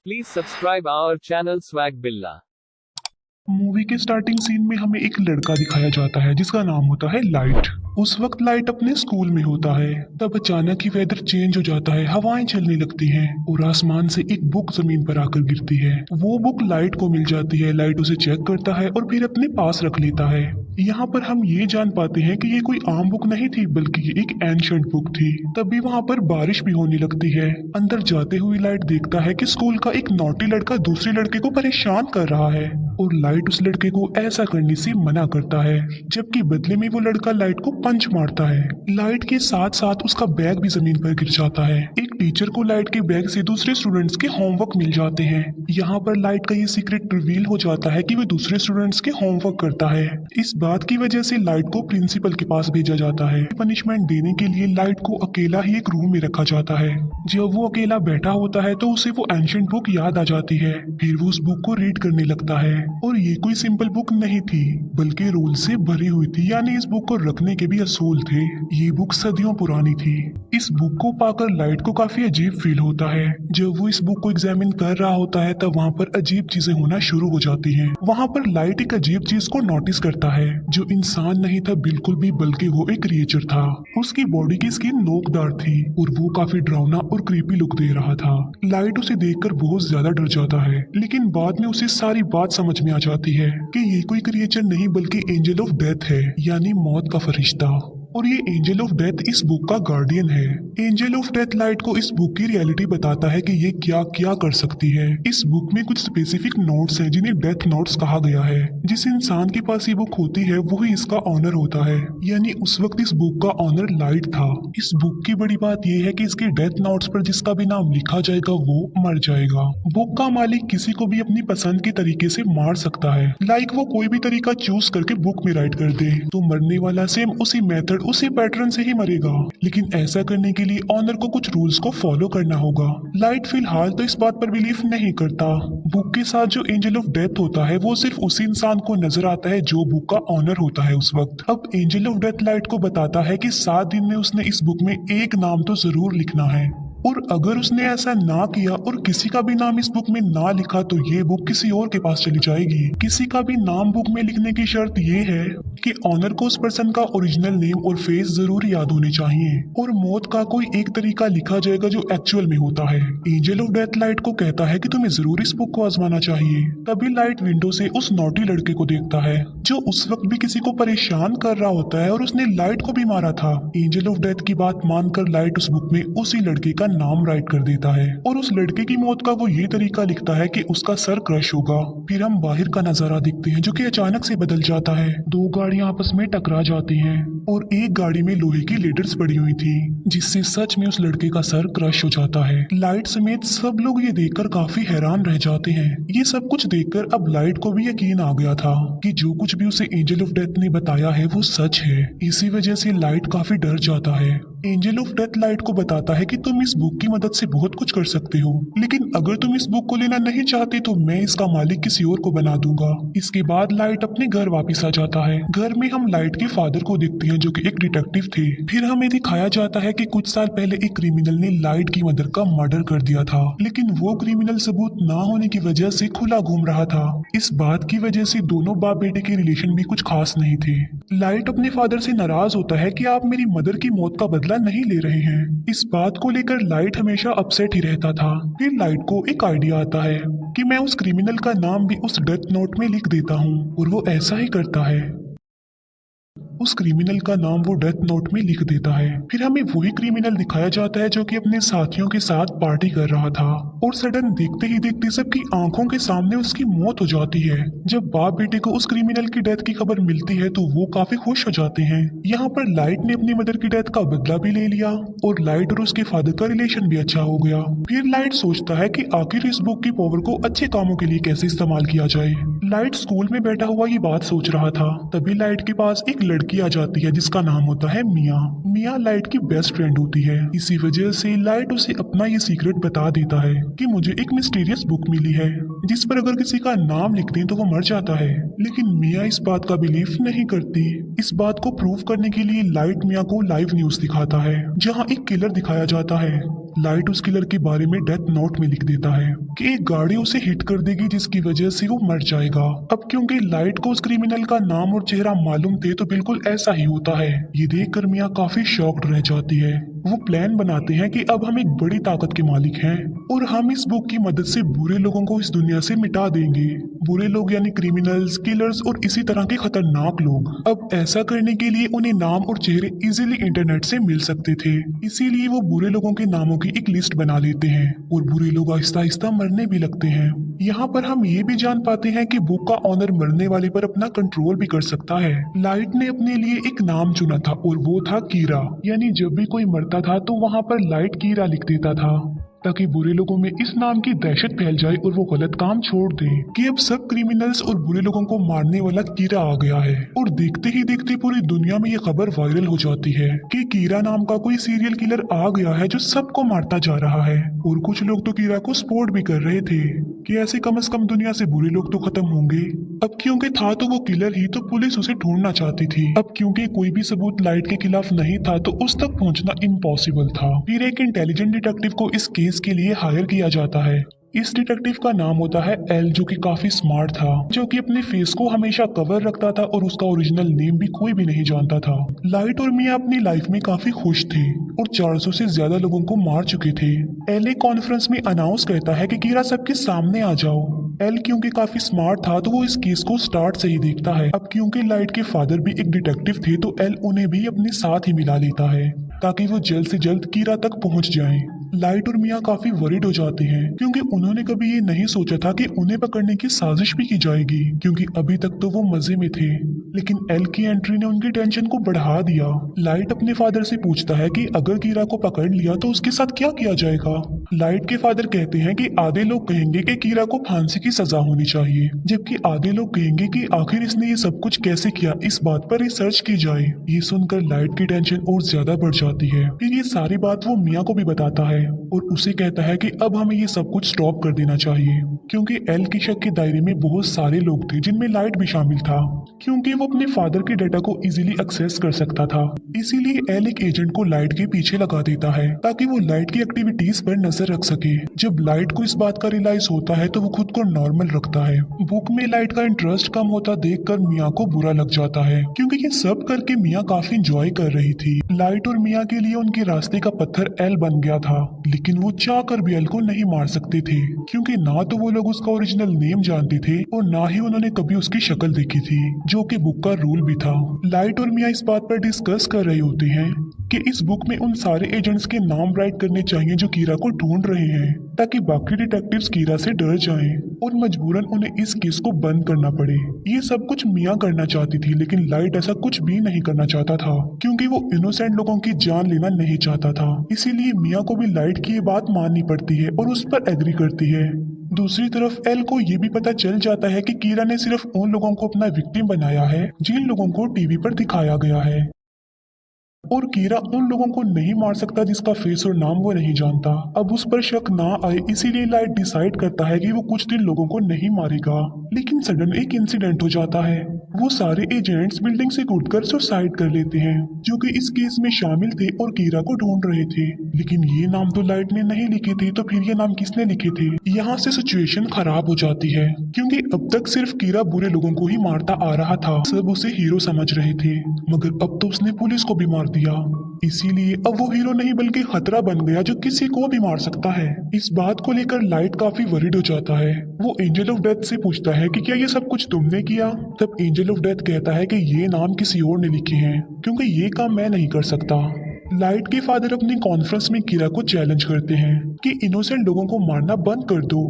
Please subscribe our channel Swag Billa. Movie के starting scene में हमें एक लड़का दिखाया जाता है जिसका नाम होता है लाइट। उस वक्त लाइट अपने स्कूल में होता है। तब अचानक ही वेदर चेंज हो जाता है, हवाएं चलने लगती हैं और आसमान से एक बुक जमीन पर आकर गिरती है। वो बुक लाइट को मिल जाती है। लाइट उसे चेक करता है और फिर अपने पास रख लेता है। यहाँ पर हम ये जान पाते हैं कि ये कोई आम बुक नहीं थी बल्कि ये एक एंशिएंट बुक थी। तभी वहाँ पर बारिश भी होने लगती है। अंदर जाते हुए लाइट देखता है कि स्कूल का एक नॉटी लड़का दूसरे लड़के को परेशान कर रहा है और लाइट उस लड़के को ऐसा करने से मना करता है, जबकि बदले में वो लड़का लाइट को पंच मारता है। लाइट के साथ साथ उसका बैग भी जमीन पर गिर जाता है। एक टीचर को लाइट के बैग से दूसरे स्टूडेंट्स के होमवर्क मिल जाते हैं। यहाँ पर लाइट का ये सीक्रेट रिवील हो जाता है कि वो दूसरे स्टूडेंट्स के होमवर्क करता है। इस बात की वजह से लाइट को प्रिंसिपल के पास भेजा जाता है। पनिशमेंट देने के लिए लाइट को अकेला ही एक रूम में रखा जाता है। जब वो अकेला बैठा होता है तो उसे वो एंशिएंट बुक याद आ जाती है। फिर वो उस बुक को रीड करने लगता है और ये कोई सिंपल बुक नहीं थी बल्कि रूल से भरी हुई थी, यानी इस बुक को रखने के भी असूल थे। ये बुक सदियों पुरानी थी। इस बुक को पाकर लाइट को काफी अजीब फील होता है। जब वो इस बुक को एग्जामिन कर रहा होता है तब वहाँ पर अजीब चीजें होना शुरू हो जाती हैं। वहाँ पर लाइट एक अजीब चीज को नोटिस करता है जो इंसान नहीं था बिल्कुल भी, बल्कि वो एक क्रिएचर था। उसकी बॉडी की स्किन नोकदार थी और वो काफी डरावना और क्रीपी लुक दे रहा था। लाइट उसे देखकर बहुत ज्यादा डर जाता है, लेकिन बाद में उसे सारी बात समझ में आ जाती है कि ये कोई क्रिएचर नहीं बल्कि एंजल ऑफ डेथ है, यानी मौत का फरिश्ता। और ये एंजल ऑफ डेथ इस बुक का गार्डियन है। एंजल ऑफ डेथ लाइट को इस बुक की रियलिटी बताता है कि ये क्या क्या कर सकती है। इस बुक में कुछ स्पेसिफिक नोट्स हैं जिन्हें डेथ नोट्स कहा गया है। जिस इंसान के पास ये बुक होती है वही इसका ऑनर होता है, यानी उस वक्त इस बुक का ऑनर लाइट था। इस बुक की बड़ी बात यह है कि इसके डेथ नोट्स पर जिसका भी नाम लिखा जाएगा वो मर जाएगा। बुक का मालिक किसी को भी अपनी पसंद के तरीके से मार सकता है, लाइक वो कोई भी तरीका चूज करके बुक में राइट कर दे तो मरने वाला सेम उसी मेथड उसी पैटर्न से ही मरेगा। लेकिन ऐसा करने के लिए ऑनर को कुछ रूल्स को फॉलो करना होगा। लाइट फिलहाल तो इस बात पर बिलीव नहीं करता। बुक के साथ जो एंजल ऑफ डेथ होता है वो सिर्फ उसी इंसान को नजर आता है जो बुक का ऑनर होता है उस वक्त। अब एंजल ऑफ डेथ लाइट को बताता है कि 7 दिन में उसने इस बुक में एक नाम तो जरूर लिखना है, और अगर उसने ऐसा ना किया और किसी का भी नाम इस बुक में ना लिखा तो ये बुक किसी और के पास चली जाएगी। किसी का भी नाम बुक में लिखने की शर्त ये है कि ऑनर को उस पर्सन का ओरिजिनल नेम और फेस जरूर याद होने चाहिए, और मौत का कोई एक तरीका लिखा जाएगा जो एक्चुअल में होता है। एंजल ऑफ डेथ लाइट को कहता है कि तुम्हें जरूर इस बुक को आजमाना चाहिए। तभी लाइट विंडो से उस नॉटी लड़के को देखता है जो उस वक्त भी किसी को परेशान कर रहा होता है और उसने लाइट को भी मारा था। एंजल ऑफ डेथ की बात मानकर लाइट उस बुक में उसी लड़के का नाम राइट कर देता है और उस लड़के की मौत का वो ये तरीका लिखता है कि उसका सर क्रश होगा। फिर हम बाहर का नजारा देखते हैं जो कि अचानक से बदल जाता है। 2 गाड़ियां आपस में टकरा जाती हैं और एक गाड़ी में लोहे की लेडर्स पड़ी हुई थी, जिससे सच में उस लड़के का सर क्रश हो जाता है। लाइट समेत सब लोग ये देखकर काफी हैरान रह जाते हैं। ये सब कुछ देखकर अब लाइट को भी यकीन आ गया था कि जो कुछ भी उसे एंजल ऑफ डेथ ने बताया है वो सच है। इसी वजह से लाइट काफी डर जाता है। एंजल ऑफ डेथ लाइट को बताता है कि तुम इस बुक की मदद से बहुत कुछ कर सकते हो, लेकिन अगर तुम इस बुक को लेना नहीं चाहते तो मैं इसका मालिक किसी और को बना दूंगा। इसके बाद लाइट अपने घर वापस आ जाता है। घर में हम लाइट के फादर को देखते हैं जो कि एक डिटेक्टिव थे। फिर हमें दिखाया जाता है कि कुछ साल पहले एक क्रिमिनल ने लाइट की मदर का मर्डर कर दिया था, लेकिन वो क्रिमिनल सबूत ना होने की वजह से खुला घूम रहा था। इस बात की वजह से दोनों बाप बेटे के रिलेशन भी कुछ खास नहीं थे। लाइट अपने फादर से नाराज होता है कि आप मेरी मदर की मौत का बदला नहीं ले रहे हैं। इस बात को लेकर लाइट हमेशा अपसेट ही रहता था। फिर लाइट को एक आइडिया आता है कि मैं उस क्रिमिनल का नाम भी उस डेथ नोट में लिख देता हूँ, और वो ऐसा ही करता है। उस क्रिमिनल का नाम वो डेथ नोट में लिख देता है। फिर हमें वही क्रिमिनल दिखाया जाता है जो कि अपने साथियों के साथ पार्टी कर रहा था, और सडन देखते ही देखते सबकी आंखों के सामने उसकी मौत हो जाती है। जब बाप बेटे को उस क्रिमिनल की डेथ की खबर मिलती है तो वो काफी खुश हो जाते हैं। यहाँ पर लाइट ने अपनी मदर की डेथ का बदला भी ले लिया और लाइट और उसके फादर का रिलेशन भी अच्छा हो गया। फिर लाइट सोचता है कि आखिर इस बुक की पावर को अच्छे कामों के लिए कैसे इस्तेमाल किया जाए। लाइट स्कूल में बैठा हुआ ये बात सोच रहा था, तभी लाइट के पास एक लड़की आ जाती है जिसका नाम होता है मिया। मिया लाइट की बेस्ट फ्रेंड होती है। इसी वजह से लाइट उसे अपना ये सीक्रेट बता देता है कि मुझे एक मिस्टीरियस बुक मिली है जिस पर अगर किसी का नाम लिख दें तो वो मर जाता है। लेकिन मिया इस बात का बिलीव नहीं करती। इस बात को प्रूव करने के लिए लाइट मिया को लाइव न्यूज दिखाता है जहाँ एक किलर दिखाया जाता है लाइट उस किलर के बारे में डेथ नोट में लिख देता है कि एक गाड़ी उसे हिट कर देगी जिसकी वजह से वो मर जाएगा। अब क्योंकि लाइट को उस क्रिमिनल का नाम और चेहरा मालूम थे तो बिल्कुल ऐसा ही होता है। ये देखकर मिया काफी शॉक्ड रह जाती है। वो प्लान बनाते हैं कि अब हम एक बड़ी ताकत के मालिक हैं और हम इस बुक की मदद से बुरे लोगों को इस दुनिया से मिटा देंगे। बुरे लोग यानी क्रिमिनल्स, किलर्स और इसी तरह के खतरनाक लोग। अब ऐसा करने के लिए उन्हें नाम और चेहरे इजीली इंटरनेट से मिल सकते थे, इसीलिए वो बुरे लोगों के नामों की एक लिस्ट बना लेते हैं और बुरे लोग आहिस्ता आहिस्ता मरने भी लगते हैं। यहाँ पर हम ये भी जान पाते हैं कि बुक का ऑनर मरने वाले पर अपना कंट्रोल भी कर सकता है। लाइट ने अपने लिए एक नाम चुना था और वो था कीरा, यानी जब भी कोई मरता था तो वहाँ पर लाइट कीरा लिख देता था ताकि बुरे लोगों में इस नाम की दहशत फैल जाए और वो गलत काम छोड़ दें कि अब सब क्रिमिनल्स और बुरे लोगों को मारने वाला कीरा आ गया है। और देखते ही देखते पूरी दुनिया में ये खबर वायरल हो जाती है कि कीरा नाम का कोई सीरियल किलर आ गया है जो सबको मारता जा रहा है। और कुछ लोग तो कीरा को सपोर्ट भी कर रहे थे कि ऐसे कम से कम दुनिया से बुरे लोग तो खत्म होंगे। अब क्योंकि था तो वो किलर ही, तो पुलिस उसे ढूंढना चाहती थी। अब क्योंकि कोई भी सबूत लाइट के खिलाफ नहीं था तो उस तक पहुंचना इम्पॉसिबल था। फिर एक इंटेलिजेंट डिटेक्टिव को इस केस के लिए हायर किया जाता है। इस डिटेक्टिव का नाम होता है एल, जो कि काफी स्मार्ट था, जो कि अपने फेस को हमेशा कवर रखता था और उसका ओरिजिनल नेम भी कोई भी नहीं जानता था। लाइट और मिया अपनी लाइफ में काफी खुश थे और 400 से ज्यादा लोगों को मार चुके थे। एल एक कॉन्फ्रेंस में अनाउंस करता है कि कीरा सबके सामने आ जाओ। एल क्योंकि काफी स्मार्ट था तो वो इस केस को स्टार्ट से ही देखता है। अब क्योंकि लाइट के फादर भी एक डिटेक्टिव थे तो एल उन्हें भी अपने साथ ही मिला लेता है ताकि वो जल्द से जल्द कीरा तक पहुंच जाएं। लाइट और मिया काफी वरीड हो जाते हैं क्योंकि उन्होंने कभी ये नहीं सोचा था कि उन्हें पकड़ने की साजिश भी की जाएगी, क्योंकि अभी तक तो वो मजे में थे। लेकिन एल की एंट्री ने उनकी टेंशन को बढ़ा दिया। लाइट अपने फादर से पूछता है कि अगर कीरा को पकड़ लिया तो उसके साथ क्या किया जाएगा। लाइट के फादर कहते हैं कि आधे लोग कहेंगे कि कीरा को फांसी की सजा होनी चाहिए, जबकि आधे लोग कहेंगे कि आखिर इसने ये सब कुछ कैसे किया, इस बात पर रिसर्च की जाए। ये सुनकर लाइट की टेंशन और ज्यादा बढ़ जाती है। फिर ये सारी बात वो मिया को भी बताता है और उसे कहता है कि अब हमें ये सब कुछ स्टॉप कर देना चाहिए, क्योंकि एल के शक के दायरे में बहुत सारे लोग थे जिनमें लाइट भी शामिल था, क्योंकि वो अपने फादर के डेटा को इजीली एक्सेस कर सकता था। इसीलिए एल एक एजेंट को लाइट के पीछे लगा देता है ताकि वो लाइट की एक्टिविटीज पर नजर रख सके। जब लाइट को इस बात का रियलाइज होता है तो वो खुद को नॉर्मल रखता है। बुक में लाइट का इंटरेस्ट कम होता देखकर मिया को बुरा लग जाता है, क्योंकि ये सब करके मिया काफी इंजॉय कर रही थी। लाइट और मिया के लिए उनके रास्ते का पत्थर एल बन गया था, लेकिन वो चाहकर भी एल को नहीं मार सकते थे, क्योंकि ना तो वो लोग उसका ओरिजिनल नेम जानते थे और ना ही उन्होंने कभी उसकी शक्ल देखी थी, जो कि बुक का रूल भी था। लाइट और मिया इस बात पर डिस्कस कर रहे होते हैं कि इस बुक में उन सारे एजेंट्स के नाम राइट करने चाहिए जो कीरा को ढूंढ रहे हैं, ताकि बाकी डिटेक्टिव्स कीरा से डर जाएं और मजबूरन उन्हें इस केस को बंद करना पड़े। ये सब कुछ मिया करना चाहती थी, लेकिन लाइट ऐसा कुछ भी नहीं करना चाहता था, क्योंकि वो इनोसेंट लोगों की जान लेना नहीं चाहता था। इसीलिए मिया को भी लाइट की ये बात माननी पड़ती है और उस पर एग्री करती है। दूसरी तरफ एल को ये भी पता चल जाता है कि कीरा ने सिर्फ उन लोगों को अपना विक्टिम बनाया है जिन लोगों को टीवी पर दिखाया गया है, और कीरा उन लोगों को नहीं मार सकता जिसका फेस और नाम वो नहीं जानता। अब उस पर शक ना आए इसीलिए लाइट डिसाइड करता है कि वो कुछ दिन लोगों को नहीं मारेगा। लेकिन सडन एक इंसिडेंट हो जाता है। वो सारे एजेंट्स बिल्डिंग से कूदकर सुसाइड कर लेते हैं, जो कि इस केस में शामिल थे और कीरा को ढूंढ रहे थे। लेकिन ये नाम तो लाइट ने नहीं लिखे थे, तो फिर ये नाम किसने लिखे थे? यहाँ से सिचुएशन खराब हो जाती है, क्योंकि अब तक सिर्फ कीरा बुरे लोगों को ही मारता आ रहा था। सब उसे हीरो समझ रहे थे, मगर अब तो उसने पुलिस को भी मार दिया। इसीलिए अब वो हीरो नहीं बल्कि खतरा बन गया जो किसी को भी मार सकता है। इस बात को लेकर लाइट काफी वरीड हो जाता है। वो एंजल ऑफ डेथ से पूछता है कि क्या ये सब कुछ तुमने किया? तब एंजल ऑफ डेथ कहता है कि ये नाम किसी और ने लिखे हैं, क्योंकि ये काम मैं नहीं कर सकता। लाइट के फादर अपनी कॉन्फ्रेंस में कीरा को चैलेंज करते हैं कि इनोसेंट लोगों को मारना बंद कर दो।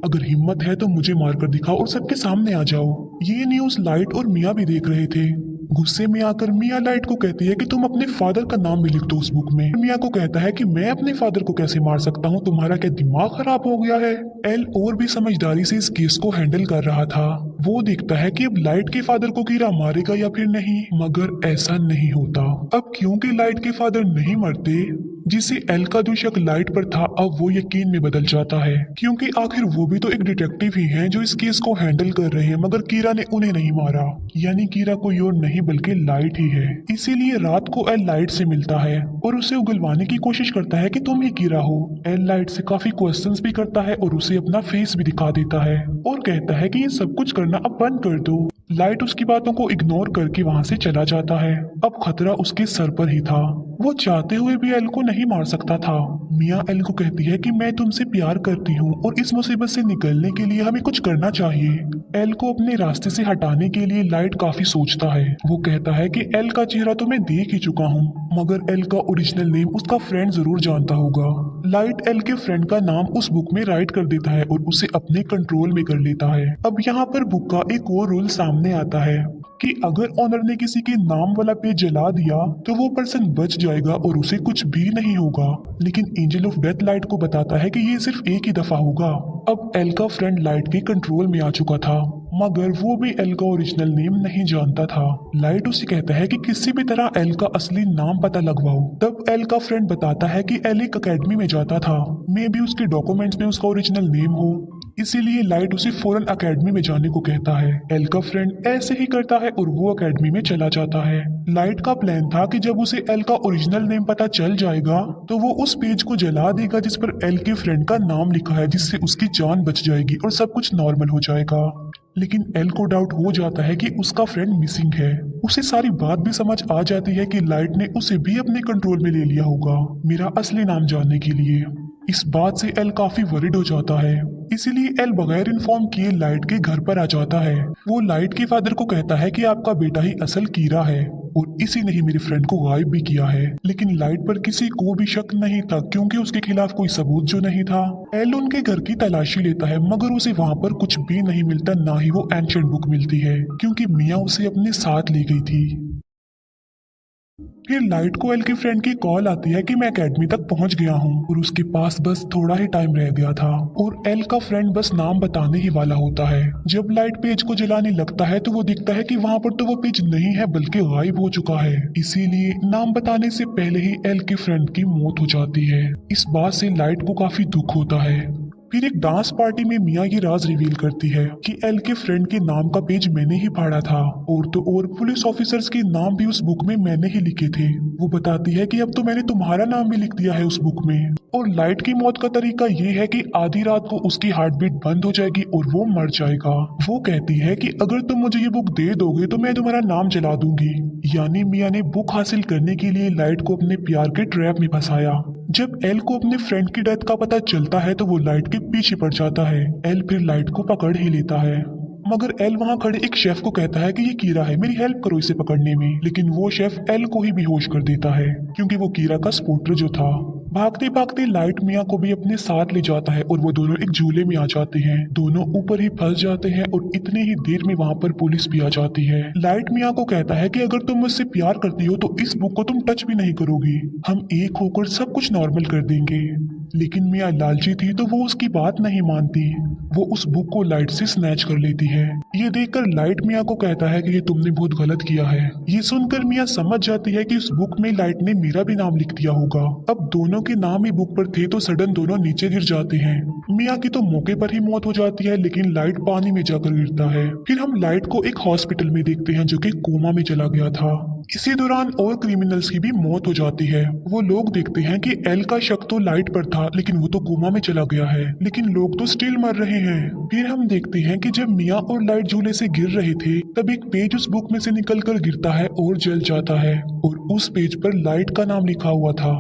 अगर हिम्मत है तो मुझे मारकर दिखाओ और सबके सामने आ जाओ। ये न्यूज लाइट और मिया भी देख रहे थे। गुस्से में आकर मिया लाइट को कहती है कि तुम अपने फादर का नाम भी लिख दो उस बुक में। मिया को कहता है कि मैं अपने फादर को कैसे मार सकता हूँ, तुम्हारा क्या दिमाग खराब हो गया है? एल और भी समझदारी से इस केस को हैंडल कर रहा था। वो देखता है कि अब लाइट के फादर को कीरा मारेगा या फिर नहीं, मगर ऐसा नहीं होता। अब क्योंकि लाइट के फादर नहीं मरते, जिससे एल का जो शक लाइट पर था अब वो यकीन में बदल जाता है, क्योंकि आखिर वो भी तो एक डिटेक्टिव ही हैं जो इस केस को हैंडल कर रहे हैं, मगर कीरा ने उन्हें नहीं मारा। यानी कीरा कोई और नहीं बल्कि लाइट ही है। इसीलिए रात को एल लाइट से मिलता है और उसे उगलवाने की कोशिश करता है कि तुम ही कीरा हो। एल लाइट से काफी क्वेश्चंस भी करता है और उसे अपना फेस भी दिखा देता है और कहता है कि ये सब कुछ करना अब बंद कर दो। लाइट उसकी बातों को इग्नोर करके वहां से चला जाता है। अब खतरा उसके सर पर ही था। वो चाहते हुए भी एल को नहीं मार सकता था। मिया एल को कहती है कि मैं तुमसे प्यार करती हूँ और इस मुसीबत से निकलने के लिए हमें कुछ करना चाहिए। एल को अपने रास्ते से हटाने के लिए लाइट काफी सोचता है। वो कहता है कि एल का चेहरा तो मैं देख ही चुका हूँ, मगर एल का ओरिजिनल नेम उसका फ्रेंड जरूर जानता होगा। लाइट एल के फ्रेंड का नाम उस बुक में राइट कर देता है और उसे अपने कंट्रोल में कर लेता है। अब यहाँ पर बुक का एक और रूल सामने आता है कि अगर ऑनर ने किसी के नाम वाला पेज जला दिया तो वो पर्सन बच जाएगा और उसे कुछ भी नहीं होगा। लेकिन एंजल ऑफ डेथ लाइट को बताता है कि ये सिर्फ एक ही दफा होगा। अब एल का फ्रेंड लाइट के कंट्रोल में आ चुका था, मगर वो भी एल का ओरिजिनल नेम नहीं जानता था। लाइट उसे कहता है कि किसी भी तरह एल का असली नाम पता लगवाओ। तब एल का फ्रेंड बताता है कि एल एक अकेडमी में जाता था, मे भी उसके डॉक्यूमेंट्स में उसका ओरिजिनल नेम हो, इसीलिए लाइट उसे फौरन अकेडमी में जाने को कहता है। एल का फ्रेंड ऐसे ही करता है और वो अकेडमी में चला जाता है। लाइट का प्लान था कि जब उसे एल का ओरिजिनल नेम पता चल जाएगा तो वो उस पेज को जला देगा जिस पर एल के फ्रेंड का नाम लिखा है, जिससे उसकी जान बच जाएगी और सब कुछ नॉर्मल हो जाएगा। लेकिन एल को डाउट हो जाता है कि उसका फ्रेंड मिसिंग है। उसे सारी बात भी समझ आ जाती है कि लाइट ने उसे भी अपने कंट्रोल में ले लिया होगा मेरा असली नाम जानने के लिए। इस बात से एल काफी वरिड हो जाता है, इसीलिए एल बगैर इन्फॉर्म किए लाइट के घर पर आ जाता है। वो लाइट के फादर को कहता है कि आपका बेटा ही असल कीरा है और इसी ने ही मेरे फ्रेंड को गायब भी किया है। लेकिन लाइट पर किसी को भी शक नहीं था, क्योंकि उसके खिलाफ कोई सबूत जो नहीं था। एल उनके घर की तलाशी लेता है, मगर उसे वहां पर कुछ भी नहीं मिलता, ना ही वो एंशिएंट बुक मिलती है, क्योंकि मिया उसे अपने साथ ले गई थी। फिर लाइट को एल के फ्रेंड की कॉल आती है कि मैं एकेडमी तक पहुंच गया हूं और उसके पास बस थोड़ा ही टाइम रह गया था और एल का फ्रेंड बस नाम बताने ही वाला होता है। जब लाइट पेज को जलाने लगता है तो वो दिखता है कि वहां पर तो वो पेज नहीं है बल्कि गायब हो चुका है। इसीलिए नाम बताने से पहले ही एल के फ्रेंड की मौत हो जाती है। इस बात से लाइट को काफी दुख होता है। फिर एक डांस पार्टी में मिया ये राज रिवील करती है कि एल के फ्रेंड के नाम का पेज मैंने ही फाड़ा था और तो और पुलिस ऑफिसर्स के नाम भी उस बुक में मैंने ही लिखे थे। वो बताती है कि अब तो मैंने तुम्हारा नाम भी लिख दिया है उस बुक में। और लाइट की मौत का तरीका ये है कि आधी रात को उसकी हार्ट बीट बंद हो जाएगी और वो मर जाएगा। वो कहती है कि अगर तुम मुझे ये बुक दे दोगे तो मैं तुम्हारा नाम जला दूंगी। यानी मिया ने बुक हासिल करने के लिए लाइट को अपने प्यार के ट्रैप में फंसाया। जब एल को अपने फ्रेंड की डेथ का पता चलता है तो वो लाइट के पीछे पड़ जाता है। एल फिर लाइट को पकड़ ही लेता है, मगर एल वहां खड़े एक शेफ को कहता है कि ये कीरा है, मेरी हेल्प करो इसे पकड़ने में। लेकिन वो शेफ एल को ही बेहोश कर देता है, क्योंकि वो कीरा का स्पोर्टर जो था। भागते भागते लाइट मिया को भी अपने साथ ले जाता है और वो दोनों एक झूले में आ जाते हैं। दोनों ऊपर ही फंस जाते हैं और इतने ही देर में वहां पर पुलिस भी आ जाती है। लाइट मिया को कहता है कि अगर तुम मुझसे प्यार करती हो तो इस बुक को तुम टच भी नहीं करोगी, हम एक होकर सब कुछ नॉर्मल कर देंगे। लेकिन मिया लालची थी तो वो उसकी बात नहीं मानती। वो उस बुक को लाइट से स्नैच कर लेती है। ये देखकर लाइट मिया को कहता है कि ये तुमने बहुत गलत किया है। ये सुनकर मिया समझ जाती है कि उस बुक में लाइट ने मेरा भी नाम लिख दिया होगा। अब दोनों के नाम ही बुक पर थे तो सडन दोनों नीचे गिर जाते हैं। मिया की तो मौके पर ही मौत हो जाती है, लेकिन लाइट पानी में जाकर गिरता है। फिर हम लाइट को एक हॉस्पिटल में देखते हैं जो कि कोमा में चला गया था। इसी दौरान और क्रिमिनल्स की भी मौत हो जाती है। वो लोग देखते हैं कि एल का शक तो लाइट पर था, लेकिन वो तो कोमा में चला गया है, लेकिन लोग तो स्टिल मर रहे हैं। फिर हम देखते हैं कि जब मिया और लाइट झूले से गिर रहे थे तब एक पेज उस बुक में से निकलकर गिरता है और जल जाता है और उस पेज पर लाइट का नाम लिखा हुआ था।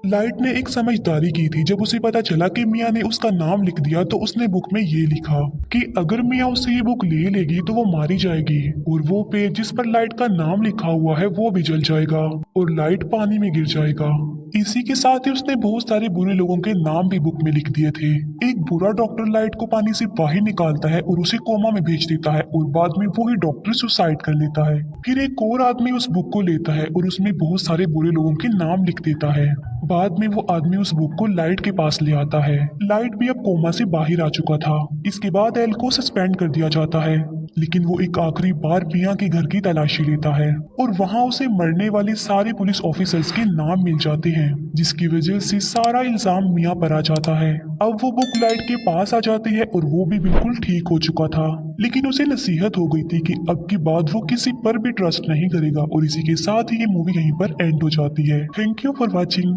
लाइट ने एक समझदारी की थी। जब उसे पता चला कि मिया ने उसका नाम लिख दिया तो उसने बुक में ये लिखा कि अगर मिया उससे ये बुक ले लेगी तो वो मारी जाएगी और वो पेज जिस पर लाइट का नाम लिखा हुआ है वो भी जल जाएगा और लाइट पानी में गिर जाएगा। इसी के साथ ही उसने बहुत सारे बुरे लोगों के नाम भी बुक में लिख दिए थे। एक बुरा डॉक्टर लाइट को पानी से बाहर निकालता है और उसे कोमा में भेज देता है और बाद में वो ही डॉक्टर सुसाइड कर लेता है। फिर एक और आदमी उस बुक को लेता है और उसमें बहुत सारे बुरे लोगों के नाम लिख देता है। बाद में वो आदमी उस बुक को लाइट के पास ले आता है। लाइट भी अब कोमा से बाहर आ चुका था। इसके बाद एल को सस्पेंड कर दिया जाता है, लेकिन वो एक आखिरी बार मिया के घर की तलाशी लेता है और वहाँ उसे मरने वाले सारे पुलिस ऑफिसर्स के नाम मिल जाते हैं। हैं, जिसकी वजह से सारा इल्जाम मिया पर आ जाता है। अब वो बुक लाइट के पास आ जाती है और वो भी बिल्कुल ठीक हो चुका था, लेकिन उसे नसीहत हो गई थी कि अब की बाद वो किसी पर भी ट्रस्ट नहीं करेगा। और इसी के साथ ही ये मूवी यहीं पर एंड हो जाती है। Thank you for watching.